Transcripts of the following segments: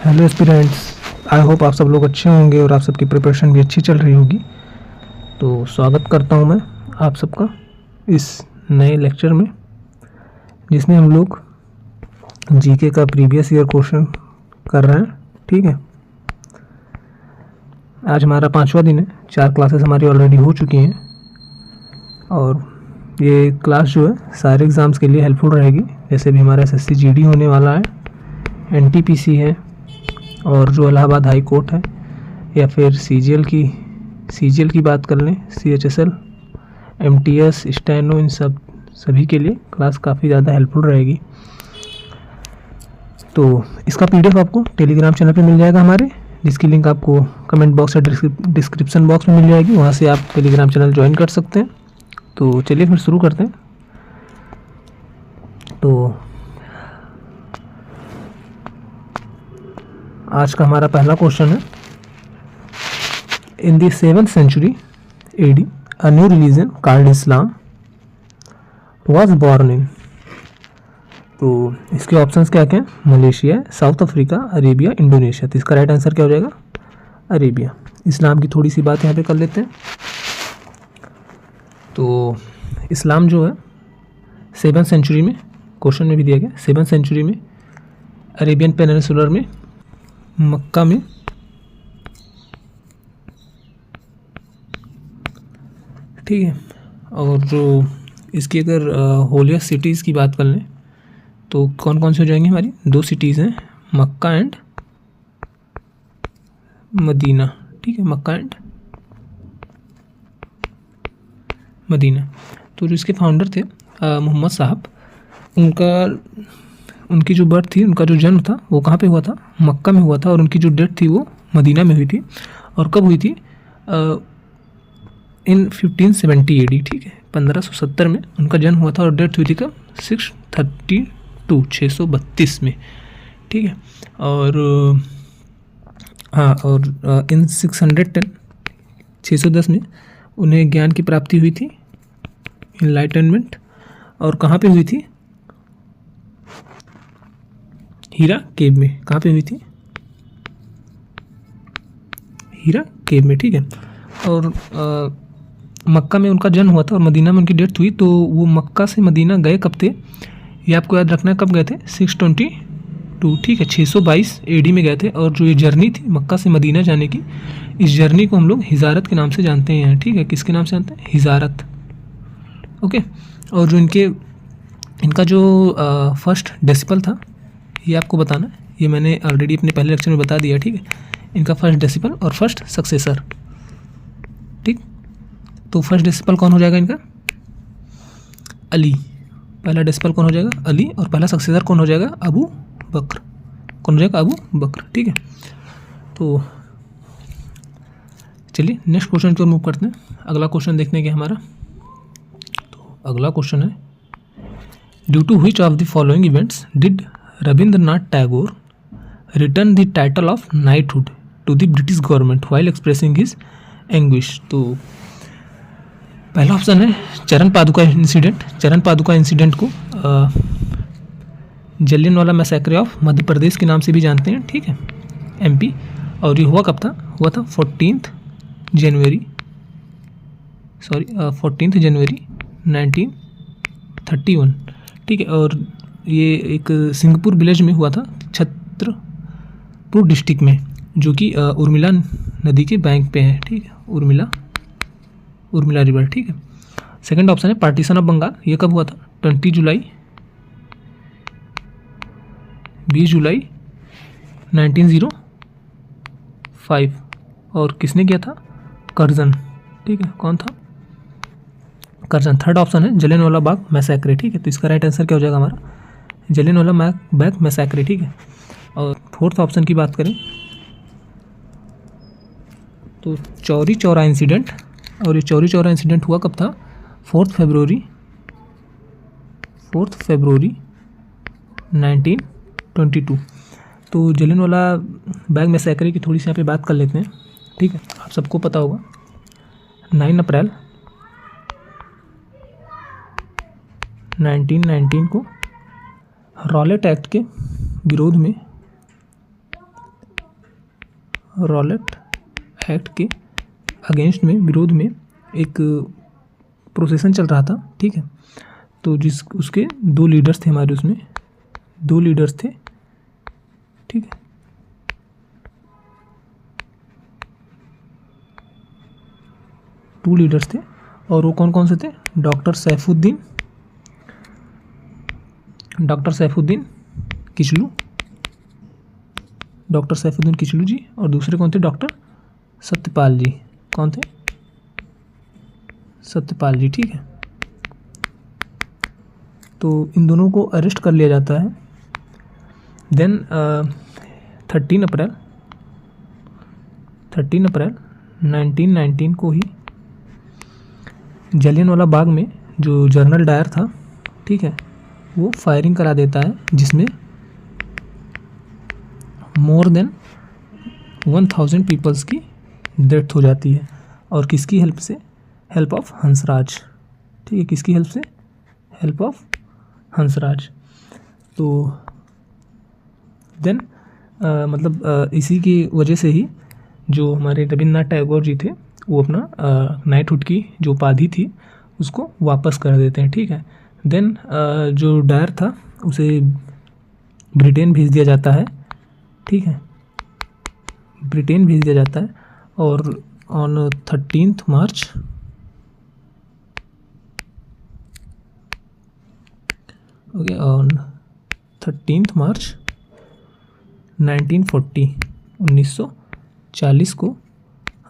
Hello aspirants, I hope आप सब लोग अच्छे होंगे और आप सबकी प्रिपरेशन भी अच्छी चल रही होगी। तो स्वागत करता हूं मैं आप सबका इस नए लेक्चर में, जिसमें हम लोग जीके का प्रीवियस ईयर क्वेश्चन कर रहे हैं। ठीक है, आज हमारा 5वां दिन है। 4 क्लासेस हमारी ऑलरेडी हो चुकी हैं और ये क्लास जो है सारे एग्ज़ाम्स के लिए हेल्पफुल रहेगी। जैसे भी हमारा एसएससी जीडी होने वाला है, एनटीपीसी है और जो इलाहाबाद हाई कोर्ट है, या फिर सीजीएल की बात कर लें, सीएचएसएल, एमटीएस, स्टेनो, इन सभी के लिए क्लास काफ़ी ज़्यादा हेल्पफुल रहेगी। तो इसका पीडीएफ आपको टेलीग्राम चैनल पे मिल जाएगा हमारे, जिसकी लिंक आपको कमेंट बॉक्स या डिस्क्रिप्शन बॉक्स में मिल जाएगी। वहाँ से आप टेलीग्राम चैनल ज्वाइन कर सकते हैं। तो चलिए फिर शुरू करते हैं। तो आज का हमारा पहला क्वेश्चन है, in the 7th century AD a new religion called Islam was born in। तो इसके ऑप्शंस क्या क्या हैं? Malaysia, south Africa, Arabia, Indonesia. तो इसका राइट आंसर क्या हो जाएगा? अरेबिया। इस्लाम की थोड़ी सी बात यहाँ पे कर लेते हैं। तो इस्लाम जो है 7th सेंचुरी में, क्वेश्चन में भी दिया गया, 7th सेंचुरी में अरेबियन पेनिनसुलर में मक्का में ठीक है। और जो इसकी अगर होलियस्ट सिटीज़ की बात कर लें तो कौन कौन से हो जाएंगे? हमारी 2 सिटीज़ हैं, मक्का एंड मदीना। ठीक है, मक्का एंड मदीना। तो जो इसके फाउंडर थे मोहम्मद साहब, उनकी जो बर्थ थी, उनका जो जन्म था वो कहाँ पे हुआ था? मक्का में हुआ था। और उनकी जो डेथ थी वो मदीना में हुई थी। और कब हुई थी? इन 1570 AD। ठीक है, 1570 में उनका जन्म हुआ था और डेथ हुई थी कब? 632 में। ठीक है। और हाँ, और इन 610 में उन्हें ज्ञान की प्राप्ति हुई थी, इनलाइटनमेंट। और कहाँ पे हुई थी? हीरा केव में। कहाँ पे हुई थी? हीरा केव में। ठीक है। और मक्का में उनका जन्म हुआ था और मदीना में उनकी डेथ हुई। तो वो मक्का से मदीना गए कब थे? ये आपको याद रखना है, कब गए थे? 622। ठीक है, 622 AD में गए थे। और जो ये जर्नी थी मक्का से मदीना जाने की, इस जर्नी को हम लोग हिजारत के नाम से जानते हैं। ठीक है, किसके नाम से जानते हैं? हिजारत। ओके। और जो इनका जो फर्स्ट डेसिपल था, ये आपको बताना है। ये मैंने ऑलरेडी अपने पहले लेक्चर में बता दिया। ठीक है, इनका फर्स्ट डेसिपल और फर्स्ट सक्सेसर। ठीक, तो फर्स्ट डेसिपल कौन हो जाएगा इनका? अली। पहला डेसिपल कौन हो जाएगा? अली। और पहला सक्सेसर कौन हो जाएगा? अबू बकर। कौन हो जाएगा? अबू बकर। ठीक है। तो चलिए नेक्स्ट क्वेश्चन की ओर मूव करते हैं। अगला क्वेश्चन देखने के हमारा, तो अगला क्वेश्चन है, due to which of the following events did Rabindranath Tagore return the title of knighthood to the British government while expressing his anguish. तो पहला ऑप्शन है चरण पादुका इंसिडेंट। चरण पादुका इंसिडेंट को जलियांवाला मैसेक्रे ऑफ मध्य प्रदेश के नाम से भी जानते हैं। ठीक है, MP। और ये हुआ कब था? हुआ था 14 जनवरी 1931। ठीक है। और ये एक सिंहपुर विलेज में हुआ था, छत्रपुर डिस्ट्रिक्ट में, जो कि उर्मिला नदी के बैंक पे है। ठीक है, उर्मिला रिवर। ठीक है। सेकंड ऑप्शन है पार्टीशन ऑफ बंगाल। ये कब हुआ था? 20 जुलाई 1905। और किसने किया था? कर्जन। ठीक है, कौन था? कर्जन। थर्ड ऑप्शन है जलियांवाला बाग मैसेक्रे। ठीक है, तो इसका राइट आंसर क्या हो जाएगा हमारा? जलियांवाला बाग मैसेक्रे। ठीक है। और फोर्थ ऑप्शन की बात करें तो चौरी चौरा इंसिडेंट। और ये चौरी चौरा इंसिडेंट हुआ कब था? 4 फरवरी 1922। तो जलियांवाला बाग मैसेक्रे की थोड़ी सी यहाँ पे बात कर लेते हैं। ठीक है, आप सबको पता होगा 9 अप्रैल 1919 को रॉलेट एक्ट के विरोध में रॉलेट एक्ट के अगेंस्ट में, विरोध में एक प्रोसेसन चल रहा था, ठीक है। तो उसके 2 लीडर्स थे हमारे, उसमें 2 लीडर्स थे, ठीक है। टू लीडर्स थे, और वो कौन कौन से थे? डॉक्टर सैफुद्दीन किचलू, डॉक्टर सैफुद्दीन किचलू जी, और दूसरे कौन थे? डॉक्टर सत्यपाल जी। कौन थे? सत्यपाल जी, ठीक है। तो इन दोनों को अरेस्ट कर लिया जाता है। देन 13 अप्रैल 1919 को ही जलियांवाला बाग में जो जनरल डायर था, ठीक है, वो फायरिंग करा देता है, जिसमें मोर देन 1000 पीपल्स की डेथ हो जाती है। और किसकी हेल्प से? हेल्प ऑफ हंसराज, ठीक है। किसकी हेल्प से? Help of Hansraj. तो देन इसी की वजह से ही जो हमारे रविन्द्रनाथ टैगोर जी थे, वो अपना नाइटहुड की जो उपाधि थी उसको वापस कर देते हैं, ठीक है। देन जो डायर था उसे ब्रिटेन भेज दिया जाता है, ठीक है, ब्रिटेन भेज दिया जाता है। और ऑन 13 मार्च ऑन 13 मार्च 1940 को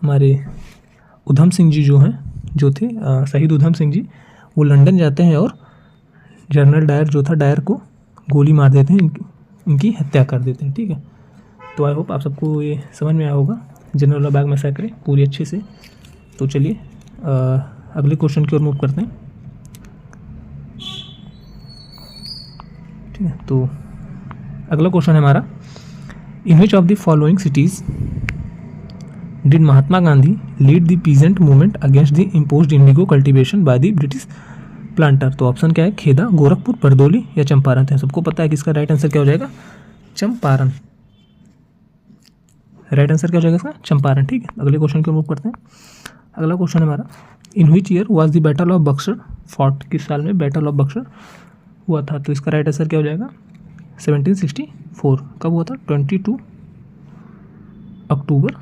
हमारे उधम सिंह जी जो थे शहीद उधम सिंह जी, वो लंदन जाते हैं और जनरल डायर जो था, डायर को गोली मार देते हैं, इनकी हत्या कर देते हैं, ठीक है। तो आई होप आप सबको ये समझ में आया होगा जनरल बाग मैसेकर पूरी अच्छे से। तो चलिए अगले क्वेश्चन की ओर मूव करते हैं, ठीक है। तो अगला क्वेश्चन है हमारा, in which of the following cities did Mahatma Gandhi lead the peasant movement against the imposed indigo cultivation by the British planter? तो ऑप्शन क्या है? खेदा, गोरखपुर, बरदौली या चंपारण। तो सबको पता है कि इसका राइट आंसर क्या हो जाएगा? चंपारण। राइट आंसर क्या हो जाएगा इसका? चंपारण, ठीक है। अगले क्वेश्चन को मूव करते हैं। अगला क्वेश्चन हमारा, in which year was the battle of Buxar fought? किस साल में बैटल ऑफ बक्सर हुआ था? तो इसका राइट आंसर क्या हो जाएगा? 1764। कब हुआ था? 22 अक्टूबर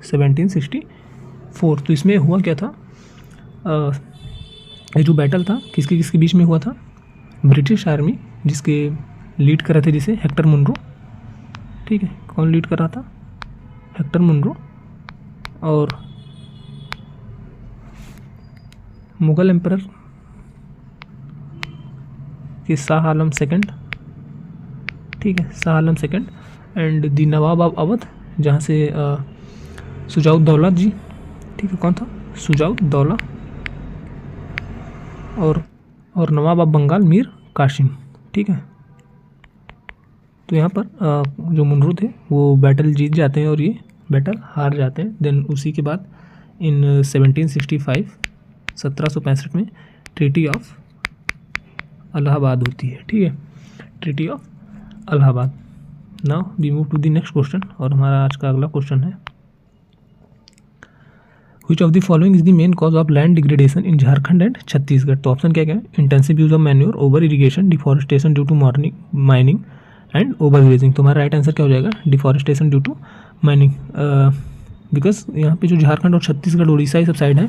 1764। तो इसमें हुआ क्या था? ये जो बैटल था किसके किसके बीच में हुआ था? ब्रिटिश आर्मी, जिसके लीड कर रहे थे जिसे हेक्टर मुनरो, ठीक है। कौन लीड कर रहा था? Hector Munro. और मुगल एम्परर के शाह आलम सेकंड, ठीक है, Shah Alam second. And the nawab of Awadh, जहाँ से शुजाउद्दौला जी, ठीक है। कौन था? शुजाउद्दौला। और नवाब ऑफ बंगाल मीर कासिम, ठीक है। तो यहाँ पर जो मुनरो थे वो बैटल जीत जाते हैं और ये बैटल हार जाते हैं। देन उसी के बाद इन 1765 में ट्रीटी ऑफ इलाहाबाद होती है, ठीक है, treaty of Allahabad. Now we move to the next question, और हमारा आज का अगला क्वेश्चन है, Which of the following is the main cause of land degradation in Jharkhand and Chhattisgarh? तो ऑप्शन क्या क्या है? Intensive use of manure, over irrigation, deforestation due to mining and over grazing. तो हमारा राइट आंसर क्या हो जाएगा? Deforestation due to mining. Because यहाँ पे जो झारखंड और छत्तीसगढ़, उड़ीसा, ये सब साइड है,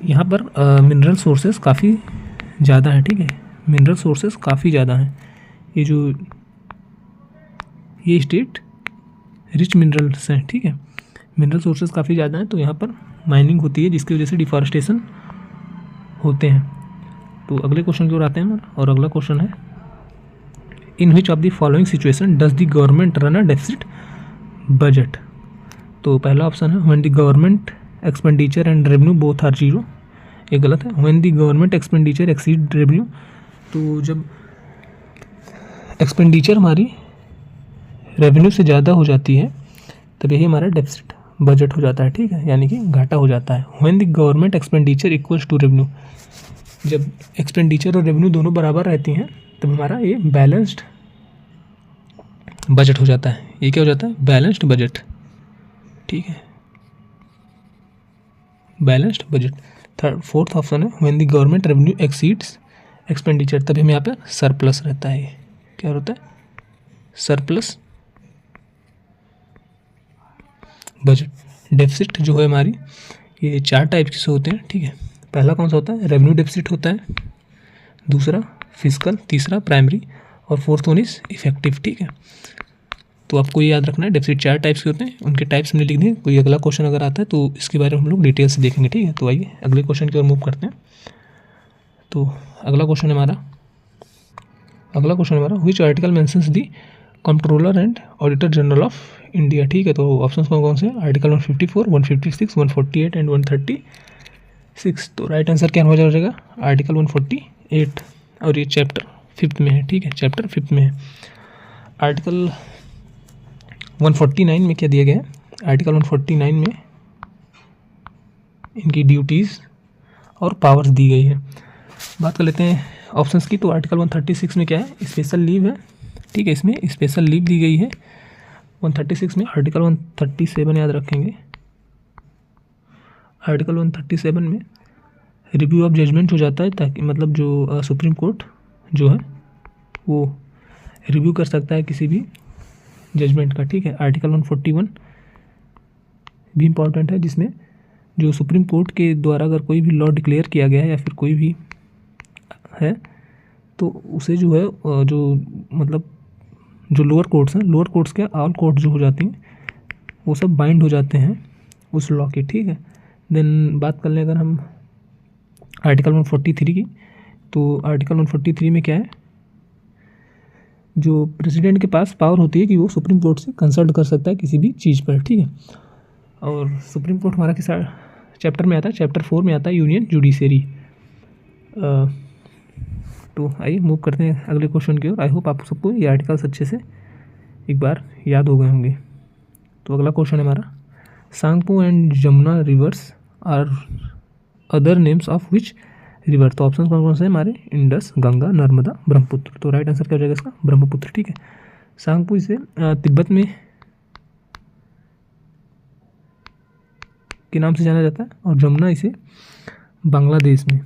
यहाँ पर मिनरल सोर्सेज काफ़ी ज़्यादा हैं, ठीक है, मिनरल सोर्सेज काफ़ी ज़्यादा हैं। ये स्टेट रिच मिनरल्स हैं, ठीक है, मिनरल सोर्सेज काफ़ी ज़्यादा हैं। तो यहाँ पर माइनिंग होती है, जिसकी वजह से डिफॉरेस्टेशन होते हैं। तो अगले क्वेश्चन की ओर आते हैं, और अगला क्वेश्चन है, in which of the following situation does the government run a deficit budget? तो पहला ऑप्शन है, when the government expenditure and revenue both are zero. ये गलत है। When the government expenditure exceed revenue, तो जब एक्सपेंडिचर हमारी रेवेन्यू से ज़्यादा हो जाती है तब यही हमारा डेफिसिट बजट हो जाता है, ठीक है, यानी कि घाटा हो जाता है। When the government expenditure equals to revenue, जब एक्सपेंडिचर और रेवेन्यू दोनों बराबर रहती हैं तब हमारा ये बैलेंस्ड बजट हो जाता है, ये क्या हो जाता है, बैलेंस्ड बजट। ठीक है, बैलेंस्ड बजट। फोर्थ ऑप्शन है when the government revenue exceeds expenditure, तभी हमें यहाँ पर सरप्लस रहता है। ये क्या होता है, सरप्लस बजट। डेफिसिट जो है हमारी, ये 4 टाइप के से होते हैं। ठीक है, पहला कौन सा होता है, रेवेन्यू डेफिसिट होता है, दूसरा फिजिकल, तीसरा प्राइमरी, और फोर्थ वन इज इफेक्टिव। ठीक है, तो आपको ये याद रखना है, डेफिसिट 4 टाइप्स के होते हैं, उनके टाइप्स हमने लिख दिए। कोई अगला क्वेश्चन अगर आता है तो इसके बारे में हम लोग डिटेल से देखेंगे। ठीक है, तो आइए अगले क्वेश्चन की ओर मूव करते हैं। तो अगला क्वेश्चन हमारा which article mentions the controller and auditor general of India. ठीक है, तो ऑप्शंस कौन कौन से हैं, आर्टिकल 154, 156, 148 एंड 136। तो राइट आंसर क्या हो जाएगा, आर्टिकल 148, और ये चैप्टर 5 में है। ठीक है, चैप्टर 5 में है। आर्टिकल 149 में क्या दिया गया है, आर्टिकल 149 में इनकी ड्यूटीज़ और पावर्स दी गई है। बात कर लेते हैं ऑप्शंस की। तो आर्टिकल 136 में क्या है, स्पेशल लीव है। ठीक है, इसमें स्पेशल लीव दी गई है 136 में। आर्टिकल 137 याद रखेंगे, आर्टिकल 137 में रिव्यू ऑफ जजमेंट हो जाता है, ताकि मतलब जो सुप्रीम कोर्ट जो है वो रिव्यू कर सकता है किसी भी जजमेंट का। ठीक है, आर्टिकल 141 भी इम्पॉर्टेंट है, जिसमें जो सुप्रीम कोर्ट के द्वारा अगर कोई भी लॉ डिक्लेयर किया गया है या फिर कोई भी है, तो उसे जो है जो मतलब जो लोअर कोर्ट्स हैं, लोअर कोर्ट्स के ऑल कोर्ट जो हो जाती हैं, वो सब बाइंड हो जाते हैं उस लॉ के। ठीक है, देन बात कर लें अगर हम आर्टिकल 143 की, तो आर्टिकल 143 में क्या है, जो प्रेसिडेंट के पास पावर होती है कि वो सुप्रीम कोर्ट से कंसल्ट कर सकता है किसी भी चीज़ पर। ठीक है, और सुप्रीम कोर्ट हमारा किस चैप्टर में आता है, चैप्टर 4 में आता है, यूनियन जुडिशरी। तो आइए मूव करते हैं अगले क्वेश्चन की ओर। आई होप आप सबको ये आर्टिकल्स अच्छे से एक बार याद हो गए होंगे। तो अगला क्वेश्चन है हमारा, Tsangpo and Jamuna rivers are other names of which river. तो ऑप्शन कौन कौन से हैं हमारे, इंडस, गंगा, नर्मदा, ब्रह्मपुत्र। तो राइट आंसर क्या हो जाएगा इसका, ब्रह्मपुत्र। ठीक है, सांगपो इसे तिब्बत में के नाम से जाना जाता है, और जमुना इसे बांग्लादेश में,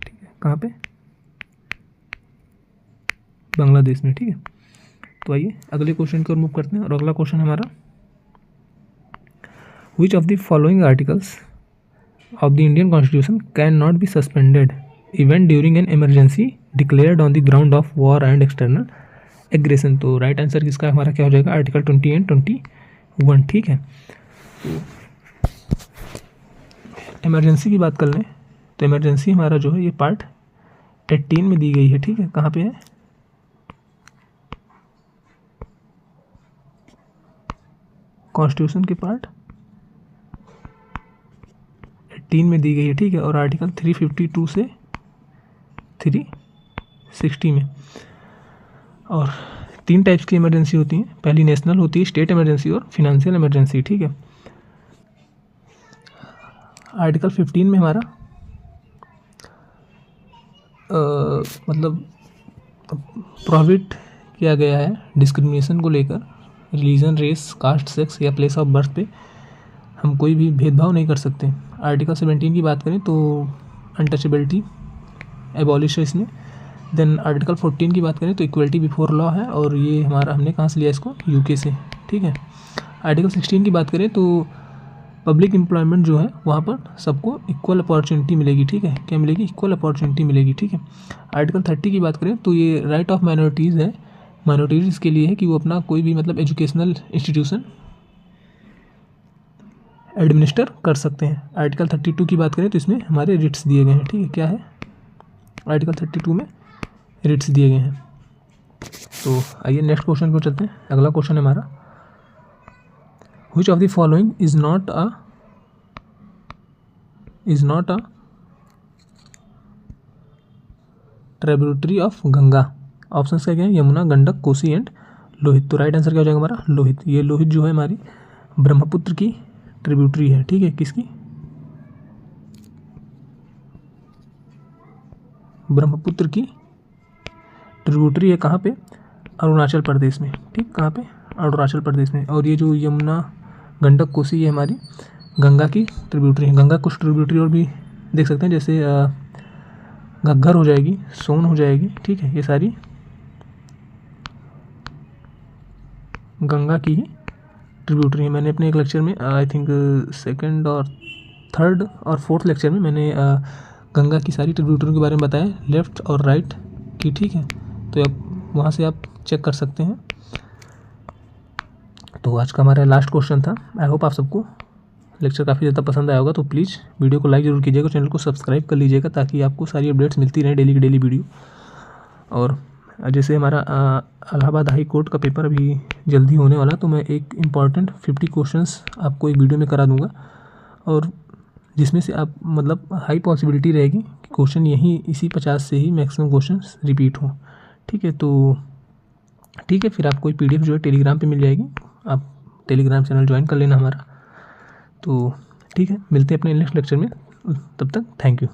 ठीक है, कहाँ पे, बांग्लादेश में। ठीक है, तो आइए अगले क्वेश्चन की ओर मूव करते हैं। और अगला क्वेश्चन हमारा, विच of the following articles of the Indian Constitution cannot be suspended even during an emergency declared on the ground of war and external aggression। तो राइट आंसर किसका हमारा क्या हो जाएगा, आर्टिकल 20 एंड 21। ठीक है, तो इमरजेंसी की बात कर लें तो इमरजेंसी हमारा जो है ये पार्ट 18 में दी गई है। ठीक है, कहाँ पे है, कॉन्स्टिट्यूशन के पार्ट 18 में दी गई है। ठीक है, और आर्टिकल 352 से 360 में। और 3 टाइप्स की इमरजेंसी होती हैं, पहली नेशनल होती है, स्टेट इमरजेंसी और फिनेंशियल इमरजेंसी। ठीक है, आर्टिकल 15 में हमारा मतलब प्रोहिबिट किया गया है डिस्क्रिमिनेशन को लेकर, रिलीजन, रेस, कास्ट, सेक्स या प्लेस ऑफ बर्थ पे हम कोई भी भेदभाव नहीं कर सकते। आर्टिकल 17 की बात करें तो अनटचेबिलिटी एबॉलिश है इसने। देन आर्टिकल 14 की बात करें तो इक्वलिटी बिफोर लॉ है, और ये हमारा हमने कहाँ से लिया इसको, यूके से। ठीक है, आर्टिकल 16 की बात करें तो पब्लिक एम्प्लॉयमेंट जो है वहाँ पर सबको इक्वल अपॉर्चुनिटी मिलेगी। ठीक है, क्या मिलेगी, इक्वल अपॉर्चुनिटी मिलेगी। ठीक है, आर्टिकल 30 की बात करें तो ये राइट ऑफ माइनॉरिटीज़ है, माइनॉरिटीज़ के लिए है कि वो अपना कोई भी मतलब एजुकेशनल इंस्टीट्यूशन एडमिनिस्टर कर सकते हैं। आर्टिकल 32 की बात करें तो इसमें हमारे रिट्स दिए गए हैं। ठीक है, क्या है, आर्टिकल 32 में रिट्स दिए गए हैं। तो आइए नेक्स्ट क्वेश्चन को चलते हैं। अगला क्वेश्चन है हमारा, which of the following is not a tributary of Ganga. Options क्या हैं, यमुना, गंडक, कोसी एंड लोहित। तो राइट आंसर क्या हो जाएगा हमारा, लोहित। ये लोहित जो है हमारी ब्रह्मपुत्र की ट्रिब्यूटरी है। ठीक है, किसकी, ब्रह्मपुत्र की ट्रिब्यूटरी है। कहाँ पे, अरुणाचल प्रदेश में। ठीक, कहाँ पे, अरुणाचल प्रदेश में। और ये जो यमुना, गंडक, कोसी, ये हमारी गंगा की ट्रिब्यूटरी है। गंगा कुछ ट्रिब्यूटरी और भी देख सकते हैं, जैसे घग्गर हो जाएगी, सोन हो जाएगी, ठीक है, ये सारी गंगा की ही ट्रिब्यूटरी है। मैंने अपने एक लेक्चर में आई थिंक सेकंड और थर्ड और फोर्थ लेक्चर में मैंने गंगा की सारी ट्रिब्यूटरी के बारे में बताया, लेफ़्ट और राइट की, ठीक है। तो अब वहाँ से आप चेक कर सकते हैं। तो आज का हमारा लास्ट क्वेश्चन था। आई होप आप सबको लेक्चर काफ़ी ज़्यादा पसंद आया होगा। तो प्लीज़ वीडियो को लाइक ज़रूर कीजिएगा, चैनल को सब्सक्राइब कर लीजिएगा, ताकि आपको सारी अपडेट्स मिलती रहें डेली की डेली वीडियो। और जैसे हमारा इलाहाबाद हाई कोर्ट का पेपर अभी जल्दी होने वाला, तो मैं एक इम्पॉर्टेंट 50 क्वेश्चंस आपको एक वीडियो में करा दूंगा, और जिसमें से आप मतलब हाई पॉसिबिलिटी रहेगी कि क्वेश्चन यही इसी 50 से ही मैक्सिमम क्वेश्चंस रिपीट हों, ठीक है। तो ठीक है, फिर आपको PDF जो है टेलीग्राम पे मिल जाएगी, आप टेलीग्राम चैनल ज्वाइन कर लेना हमारा। तो ठीक है, मिलते हैं अपने नेक्स्ट लेक्चर में, तब तक थैंक यू।